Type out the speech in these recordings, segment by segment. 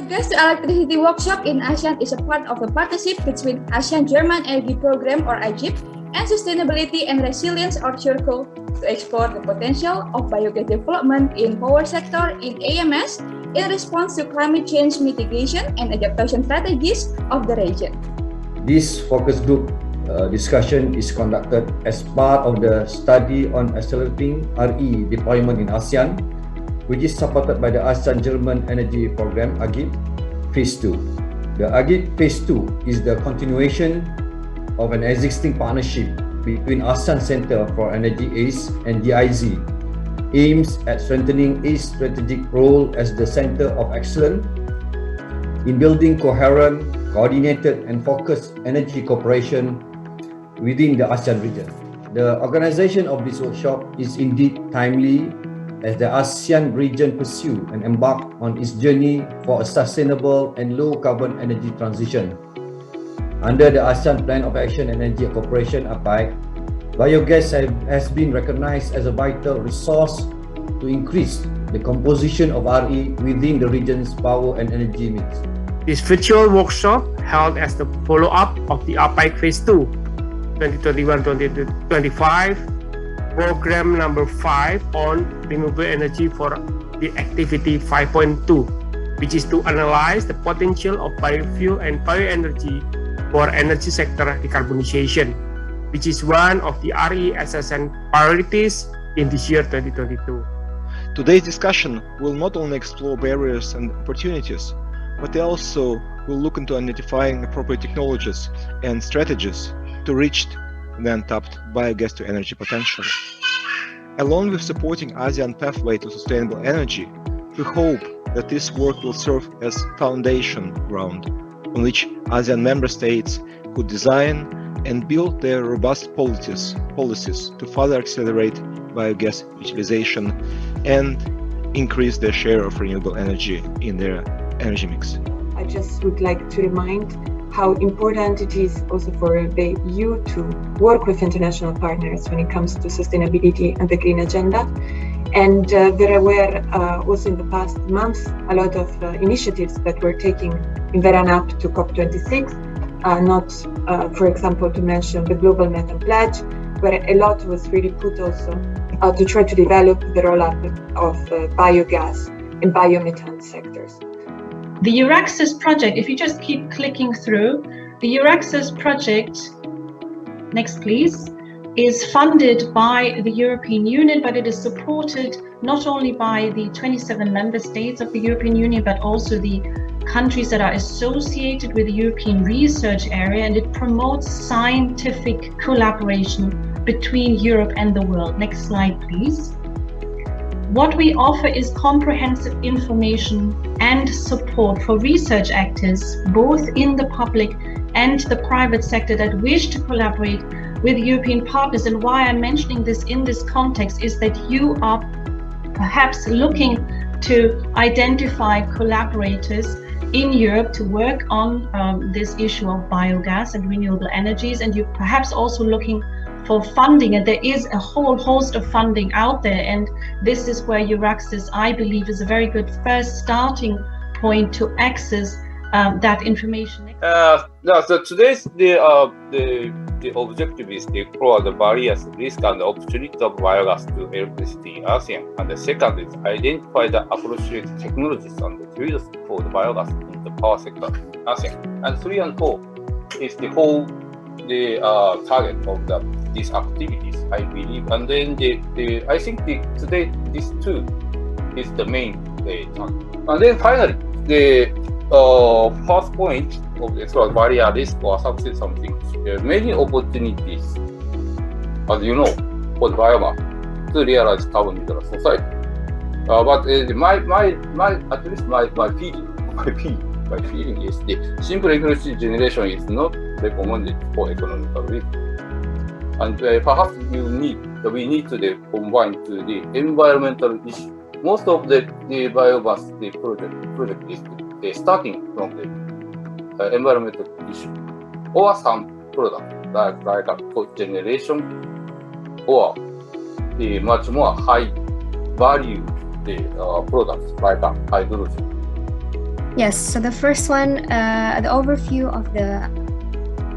Biogas to Electricity Workshop in ASEAN is a part of a partnership between ASEAN German Energy Program or IGP and Sustainability and Resilience or CIRCO to explore the potential of biogas development in power sector in AMS in response to climate change mitigation and adaptation strategies of the region. This focus group discussion is conducted as part of the study on accelerating RE deployment in ASEAN, which is supported by the ASEAN German Energy Program (AGIP) Phase 2. The AGIP Phase 2 is the continuation of an existing partnership between ASEAN Center for Energy ACE and DIZ, aims at strengthening ACE's strategic role as the center of excellence in building coherent, coordinated and focused energy cooperation within the ASEAN region. The organization of this workshop is indeed timely as the ASEAN region pursue and embark on its journey for a sustainable and low-carbon energy transition. Under the ASEAN Plan of Action and Energy Cooperation (APAC), biogas has been recognized as a vital resource to increase the composition of RE within the region's power and energy mix. This virtual workshop held as the follow-up of the APAC Phase 2, 2021-2025, Program number 5 on renewable energy for the activity 5.2, which is to analyze the potential of biofuel and bioenergy for energy sector decarbonization, which is one of the RE ASEAN priorities in this year 2022. Today's discussion will not only explore barriers and opportunities, but also will look into identifying appropriate technologies and strategies to reach the untapped biogas to energy potential. Along with supporting ASEAN pathway to sustainable energy, we hope that this work will serve as foundation ground on which ASEAN member states could design and build their robust policies to further accelerate biogas utilization and increase their share of renewable energy in their energy mix. I just would like to remind how important it is also for the EU to work with international partners when it comes to sustainability and the green agenda. And there were also in the past months a lot of initiatives that were taken in the run-up to COP26, not, for example, to mention the Global Methane Pledge, where a lot was really put also to try to develop the roll-up of biogas and biomethane sectors. The EURAXES project, if you just keep clicking through, the EURAXES project, next please, is funded by the European Union, but it is supported not only by the 27 member states of the European Union, but also the countries that are associated with the European research area, and it promotes scientific collaboration between Europe and the world. Next slide, please. What we offer is comprehensive information and support for research actors, both in the public and the private sector that wish to collaborate with European partners. And why I'm mentioning this in this context is that you are perhaps looking to identify collaborators in Europe to work on this issue of biogas and renewable energies, and you're perhaps also looking for funding, and there is a whole host of funding out there, and this is where EURAXES, I believe, is a very good first starting point to access that information. So today's the objective is to explore the barriers, risks, and opportunities of biogas to electricity in ASEAN, and the second is identify the appropriate technologies and the tools for the biogas in the power sector in ASEAN. And 3 and 4 is the whole target of these activities, I believe. And then I think today this two is the main target. And then finally, the first point of the explore barrier, risk, or something. There are many opportunities, as you know, for the biomass to realize carbon neutral society. But at least my feeling is the simple electricity generation is not recommended for economical reasons. And perhaps we need to combine to the environmental issue. Most of the biomass project is starting from the environmental issue, or some product like a cogeneration, or the much more high value products like hydrogen. Yes, so the first one, the overview of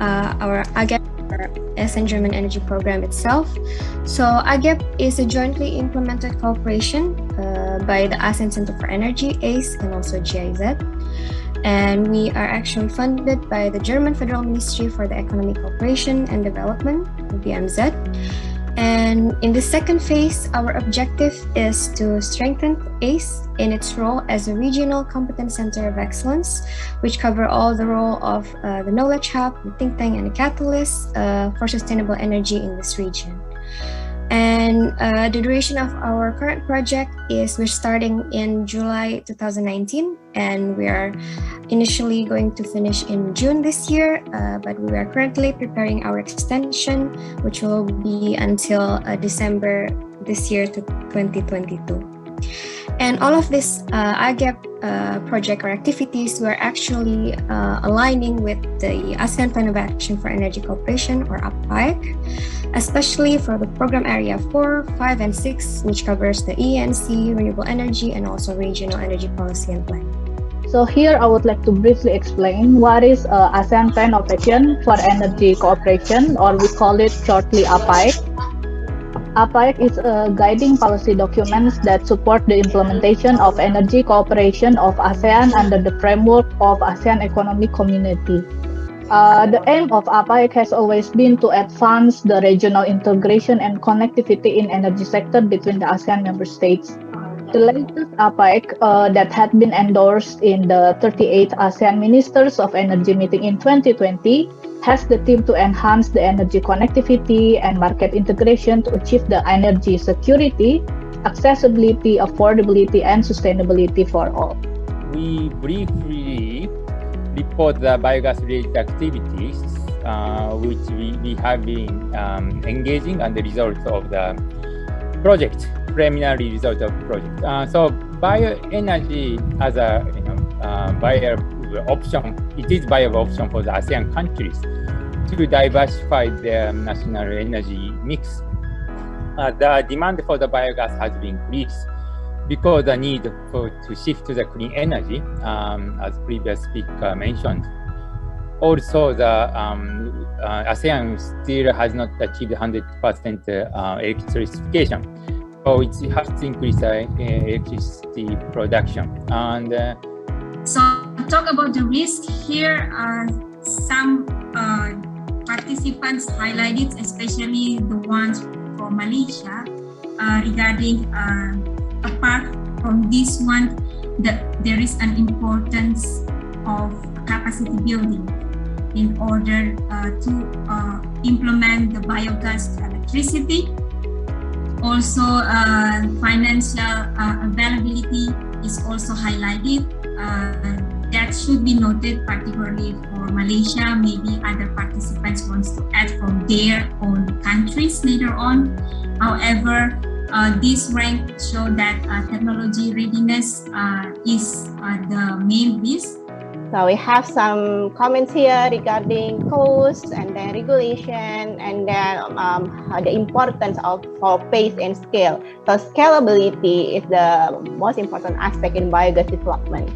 our AGEP, or ASEAN German Energy Program itself. So AGEP is a jointly implemented cooperation by the ASEAN Center for Energy, ACE, and also GIZ. And we are actually funded by the German Federal Ministry for the Economic Cooperation and Development, BMZ. And in the second phase, our objective is to strengthen ACE in its role as a regional competence center of excellence, which cover all the role of the knowledge hub, the think tank, and the catalyst for sustainable energy in this region. And the duration of our current project is we're starting in July 2019, and we are initially going to finish in June this year, but we are currently preparing our extension, which will be until December this year to 2022. And all of this AGEP project or activities, we're actually aligning with the ASEAN Plan of Action for Energy Cooperation, or APAEC, especially for the program area 4, 5, and 6, which covers the ENC, renewable energy, and also regional energy policy and plan. So here I would like to briefly explain what is ASEAN Plan of Action for Energy Cooperation, or we call it shortly APAEC. APAEC is a guiding policy document that support the implementation of energy cooperation of ASEAN under the framework of ASEAN Economic Community. The aim of APAEC has always been to advance the regional integration and connectivity in energy sector between the ASEAN member states. The latest APAEC that had been endorsed in the 38th ASEAN Ministers of Energy meeting in 2020 has the theme to enhance the energy connectivity and market integration to achieve the energy security, accessibility, affordability, and sustainability for all. We briefly report the biogas-related activities which we have been engaging and the result of the project, preliminary result of the project. So bioenergy as a viable option, it is viable option for the ASEAN countries to diversify their national energy mix. The demand for the biogas has been increased because the need to shift to the clean energy, as previous speaker mentioned. Also, the ASEAN still has not achieved 100% electrification, so it has to increase electricity production. And so, talk about the risk here. Some participants highlighted, especially the ones from Malaysia, regarding apart from this one, that there is an importance of capacity building in order to implement the biogas electricity. Also, financial availability is also highlighted. That should be noted, particularly for Malaysia. Maybe other participants wants to add from their own countries later on. However, this rank show that technology readiness is the main risk. So we have some comments here regarding cost and then regulation and then the importance for pace and scale. So scalability is the most important aspect in biogas development.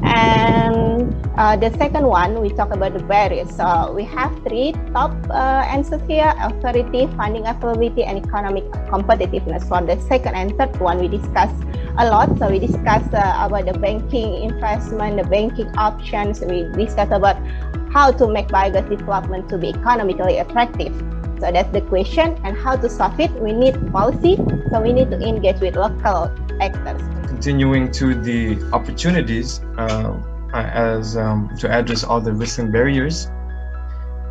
And the second one, we talk about the barriers. So we have three top answers here: authority, funding availability, and economic competitiveness. For the second and third one, we discuss a lot. So we discuss about the banking investment, the banking options. We discuss about how to make biogas development to be economically attractive. So that's the question, and how to solve it. We need policy, so we need to engage with local actors. Continuing to the opportunities to address all the risks and barriers.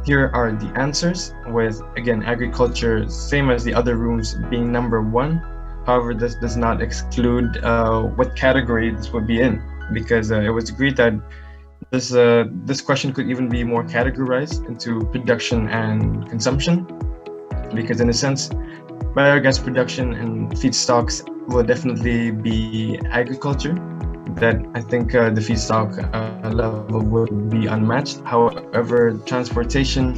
Here are the answers, with again agriculture same as the other rooms being number one. However, this does not exclude what category this would be in, because it was agreed that this question could even be more categorized into production and consumption, because in a sense biogas production and feedstocks will definitely be agriculture. That I think the feedstock level would be unmatched. However, transportation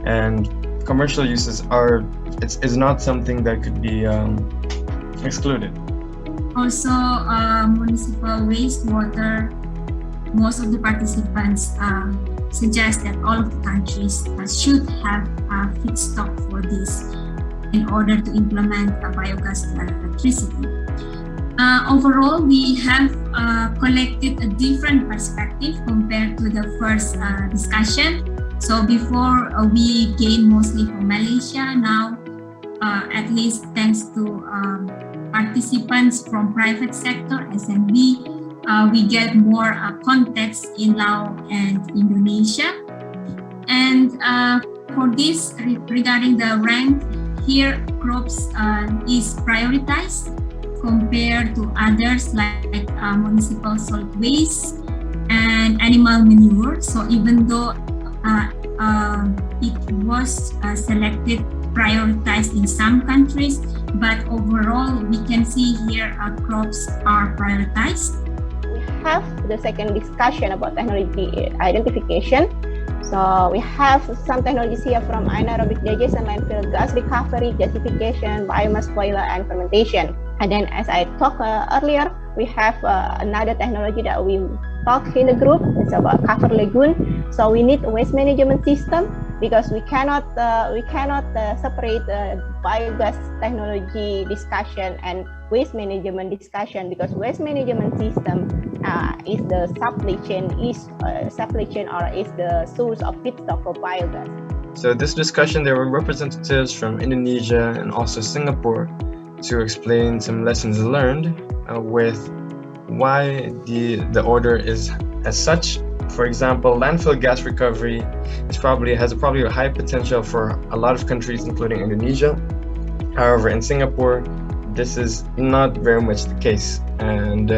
and commercial uses is not something that could be excluded. also municipal wastewater. Most of the participants suggest that all of the countries should have a feedstock for this in order to implement biogas electricity. Overall, we have collected a different perspective compared to the first discussion. So before we gain mostly from Malaysia, now at least thanks to participants from private sector, SMB, we get more context in Laos and Indonesia. And for this, regarding the rank, here crops is prioritized compared to others like municipal solid waste and animal manure. So even though it was selected, prioritized in some countries, but overall we can see here crops are prioritized. We have the second discussion about technology identification. So we have some technologies here from anaerobic digestion, landfill gas recovery, gasification, biomass boiler, and fermentation. And then, as I talked earlier, we have another technology that we talk in the group. It's about cover lagoon. So we need a waste management system because we cannot separate biogas technology discussion and waste management discussion, because waste management system is the supply chain or is the source of feedstock for biogas. So this discussion, there were representatives from Indonesia and also Singapore to explain some lessons learned with why the order is as such. For example, landfill gas recovery has probably a high potential for a lot of countries, including Indonesia. However, in Singapore, this is not very much the case. And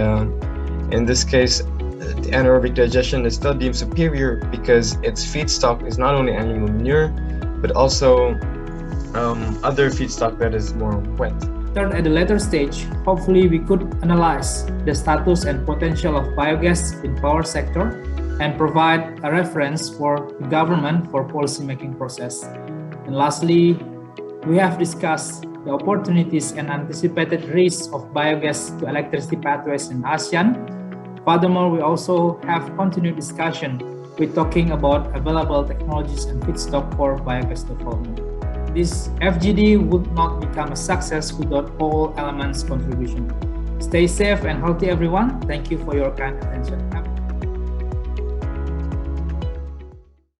in this case, the anaerobic digestion is still deemed superior because its feedstock is not only animal manure, but also other feedstock that is more wet. Third, at the later stage, hopefully we could analyze the status and potential of biogas in power sector and provide a reference for the government for policy-making process. And lastly, we have discussed the opportunities and anticipated risks of biogas to electricity pathways in ASEAN. Furthermore, we also have continued discussion with talking about available technologies and feedstock for biogas development. This FGD would not become a success without all elements' contribution. Stay safe and healthy, everyone. Thank you for your kind attention.